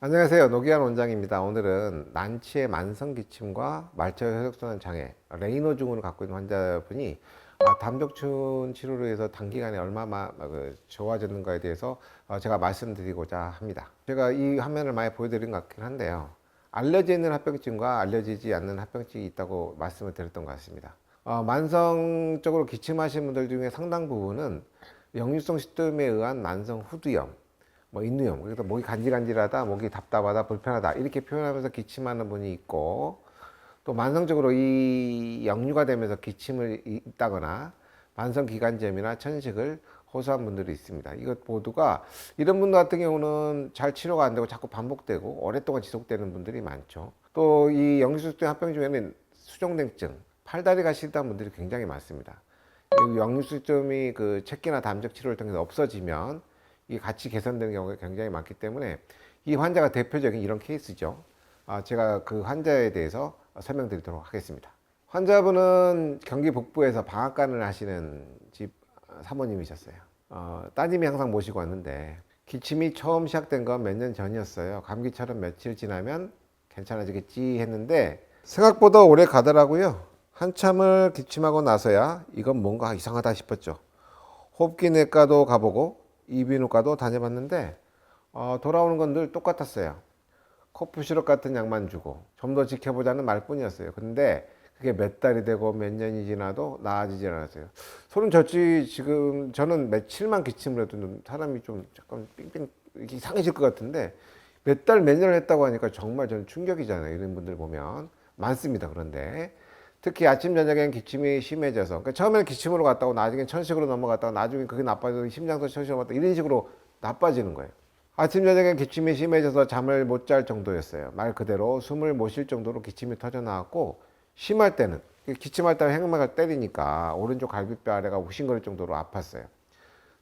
안녕하세요. 노기안 원장입니다. 오늘은 난치의 만성 기침과 말초 혈액순환 장애, 레이너 증후를 갖고 있는 환자분이 담독충 치료로 해서 단기간에 얼마나 좋아졌는가에 대해서 제가 말씀드리고자 합니다. 제가 이 화면을 많이 보여드린 것 같긴 한데요. 알려져 있는 합병증과 알려지지 않는 합병증이 있다고 말씀을 드렸던 것 같습니다. 만성적으로 기침하시는 분들 중에 상당 부분은 역류성 식도염에 의한 만성 후두염, 인후염, 그래서 목이 간질간질하다, 목이 답답하다, 불편하다 이렇게 표현하면서 기침하는 분이 있고, 또 만성적으로 이 역류가 되면서 기침을 있다거나 만성 기관지염이나 천식을 호소한 분들이 있습니다. 이것 모두가 이런 분들 같은 경우는 잘 치료가 안 되고 자꾸 반복되고 오랫동안 지속되는 분들이 많죠. 또 이 역류성 합병 중에는 수족냉증, 팔다리가 시리다는 분들이 굉장히 많습니다. 역류수점이 그 체기나 담적 치료를 통해서 없어지면 이 같이 개선되는 경우가 굉장히 많기 때문에 이 환자가 대표적인 이런 케이스죠. 제가 그 환자에 대해서 설명드리도록 하겠습니다. 환자분은 경기 북부에서 방앗간을 하시는 집 사모님이셨어요. 따님이 항상 모시고 왔는데 기침이 처음 시작된 건 몇 년 전이었어요. 감기처럼 며칠 지나면 괜찮아지겠지 했는데 생각보다 오래 가더라고요. 한참을 기침하고 나서야 이건 뭔가 이상하다 싶었죠. 호흡기내과도 가보고 이비인후과도 다녀봤는데 돌아오는 건 늘 똑같았어요. 코프 시럽 같은 약만 주고 좀 더 지켜보자는 말뿐이었어요. 근데 그게 몇 달이 되고 몇 년이 지나도 나아지지 않았어요. 소름 졌지. 지금 저는 며칠만 기침을 해도 사람이 좀 약간 삥삥 이상해질 것 같은데 몇 달 몇 년을 했다고 하니까 정말 저는 충격이잖아요. 이런 분들 보면 많습니다. 그런데 특히 아침 저녁엔 기침이 심해져서, 그러니까 처음에는 기침으로 갔다고 나중에 천식으로 넘어갔다고 나중에 그게 나빠져서 심장도 천식으로 갔다 이런 식으로 나빠지는 거예요. 아침 저녁엔 기침이 심해져서 잠을 못 잘 정도였어요. 말 그대로 숨을 못 쉴 정도로 기침이 터져 나왔고, 심할 때는 기침할 때 행막을 때리니까 오른쪽 갈비뼈 아래가 욱신거릴 정도로 아팠어요.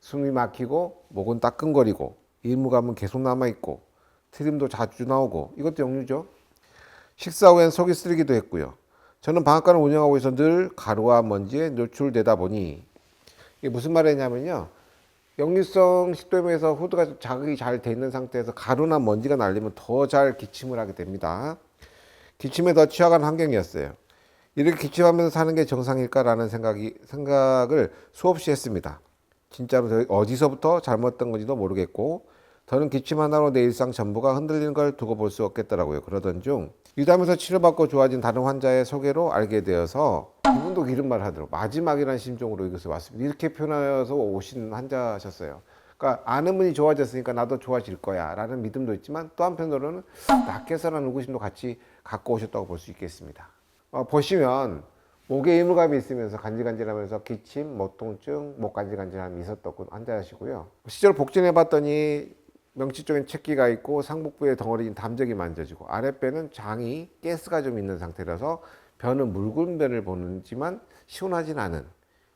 숨이 막히고 목은 따끔거리고 일무감은 계속 남아있고 트림도 자주 나오고, 이것도 역류죠. 식사 후엔 속이 쓰리기도 했고요. 저는 방앗간을 운영하고 있어 늘 가루와 먼지에 노출되다 보니, 이게 무슨 말이냐면요, 역류성 식도염에서 후드가 자극이 잘 돼 있는 상태에서 가루나 먼지가 날리면 더 잘 기침을 하게 됩니다. 기침에 더 취약한 환경이었어요. 이렇게 기침하면서 사는 게 정상일까라는 생각을 수없이 했습니다. 진짜로 어디서부터 잘못된 건지도 모르겠고, 더는 기침 하나로 내 일상 전부가 흔들리는 걸 두고 볼 수 없겠더라고요. 그러던 중 유담에서 치료받고 좋아진 다른 환자의 소개로 알게 되어서 이분도 이런 말 하더라고요. 마지막이라는 심정으로 이곳에 왔습니다. 이렇게 표현해서 오신 환자셨어요. 그러니까 아는 분이 좋아졌으니까 나도 좋아질 거야 라는 믿음도 있지만, 또 한편으로는 낫겠어라는 의구심도 같이 갖고 오셨다고 볼 수 있겠습니다. 보시면 목에 이물감이 있으면서 간질간질하면서 기침, 목 통증, 목 간질간질함이 있었던 환자시고요. 시절 복진해 봤더니 명치 쪽엔 채기가 있고 상복부에 덩어리인 담적이 만져지고 아랫배는 장이 가스가 좀 있는 상태라서 변은 묽은 변을 보는지만 시원하진 않은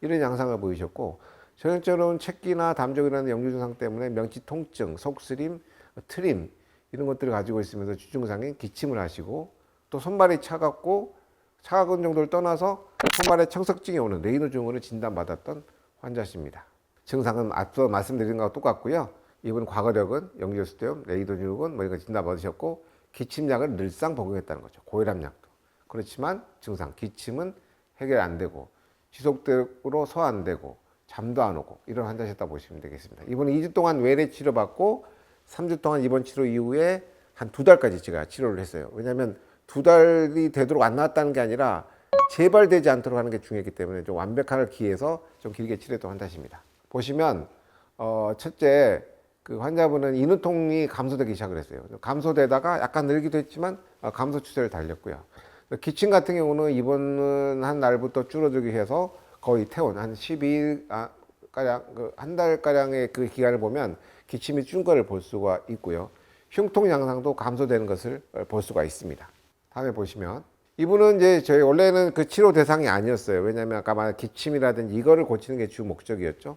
이런 양상을 보이셨고, 전형적으로는 채기나 담적이라는 역류 증상 때문에 명치 통증, 속쓰림, 트림 이런 것들을 가지고 있으면서 주증상인 기침을 하시고, 또 손발이 차갑고 차가운 정도를 떠나서 손발에 청석증이 오는 레이너 증후를 진단받았던 환자십니다. 증상은 앞서 말씀드린 것과 똑같고요. 이분 과거력은 역류수도염, 레이너 증후군 이거 진단받으셨고, 기침약을 늘상 복용했다는 거죠. 고혈압약도. 그렇지만 증상, 기침은 해결 안 되고 지속적으로 소화 안 되고 잠도 안 오고 이런 환자셨다 보시면 되겠습니다. 이분은 2주 동안 외래 치료받고 3주 동안 입원 치료 이후에 한 2달까지 제가 치료를 했어요. 왜냐하면 2달이 되도록 안 나왔다는 게 아니라 재발되지 않도록 하는 게 중요했기 때문에 좀 완벽하기 위해서 좀 길게 치료했던 환자십니다. 보시면 첫째, 그 환자분은 인후통이 감소되기 시작을 했어요. 감소되다가 약간 늘기도 했지만 감소 추세를 달렸고요. 기침 같은 경우는 입원한 날부터 줄어들기 해서 거의 퇴원 한 12일 가량, 한 달가량의 그 기간을 보면 기침이 준 거를 볼 수가 있고요. 흉통 양상도 감소되는 것을 볼 수가 있습니다. 다음에 보시면 이분은 이제 저희 원래는 그 치료 대상이 아니었어요. 왜냐하면 아까 말한 기침이라든지 이거를 고치는 게 주 목적이었죠.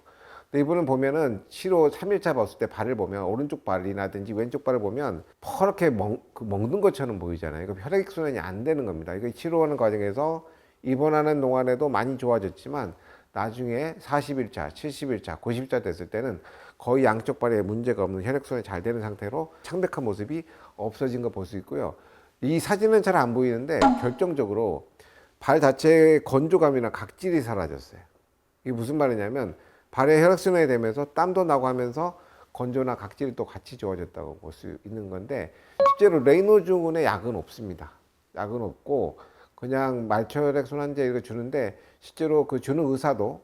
근데 이분은 보면은 치료 3일차 봤을 때 발을 보면 오른쪽 발이라든지 왼쪽 발을 보면 퍼렇게 먹는 것처럼 보이잖아요. 이거 혈액순환이 안 되는 겁니다. 이거 치료하는 과정에서 입원하는 동안에도 많이 좋아졌지만 나중에 40일차, 70일차, 90일차 됐을 때는 거의 양쪽 발에 문제가 없는 혈액순환이 잘 되는 상태로 창백한 모습이 없어진 거 볼 수 있고요. 이 사진은 잘 안 보이는데 결정적으로 발 자체의 건조감이나 각질이 사라졌어요. 이게 무슨 말이냐면 발에 혈액순환이 되면서 땀도 나고 하면서 건조나 각질이 또 같이 좋아졌다고 볼 수 있는 건데, 실제로 레이노 증후군에 약은 없습니다. 약은 없고 그냥 말초혈액순환제 이거 주는데, 실제로 그 주는 의사도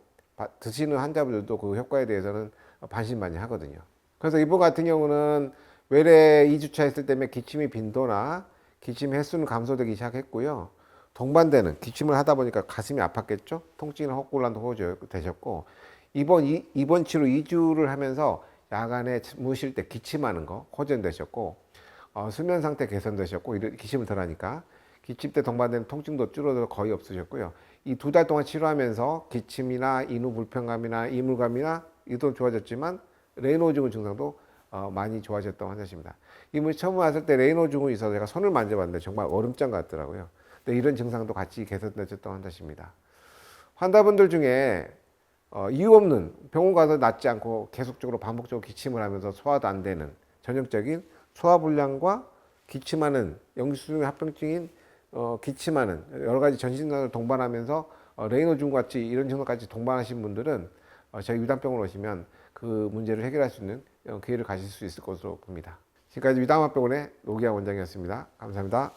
드시는 환자분들도 그 효과에 대해서는 반신반의하거든요. 그래서 이분 같은 경우는 외래 2주차 했을 때 기침이 빈도나 기침 횟수는 감소되기 시작했고요. 동반되는 기침을 하다 보니까 가슴이 아팠겠죠. 통증이나 헛골란도 호전되셨고, 이번 치료 2주를 하면서 야간에 주무실 때 기침하는 거 호전되셨고, 수면 상태 개선되셨고, 기침을 덜 하니까 기침 때 동반되는 통증도 줄어들어 거의 없으셨고요. 이 2달 동안 치료하면서 기침이나 인후 불편감이나 이물감이나 이도 좋아졌지만 레이노 증후 증상도 많이 좋아졌던 환자십니다. 이분이 처음 왔을 때 레이노 증후가 있어서 제가 손을 만져봤는데 정말 얼음장 같더라고요. 근데 이런 증상도 같이 개선되셨던 환자십니다. 환자분들 중에 이유 없는 병원 가서 낫지 않고 계속적으로 반복적으로 기침을 하면서 소화도 안 되는 전형적인 소화불량과 기침하는 영수증 합병증인 기침하는 여러 가지 전신증상을 동반하면서 레이노 증후 같이 이런 증상까지 동반하신 분들은 저희 위담병원으로 오시면 그 문제를 해결할 수 있는 기회를 가질 수 있을 것으로 봅니다. 지금까지 위담합병원의 노기환 원장이었습니다. 감사합니다.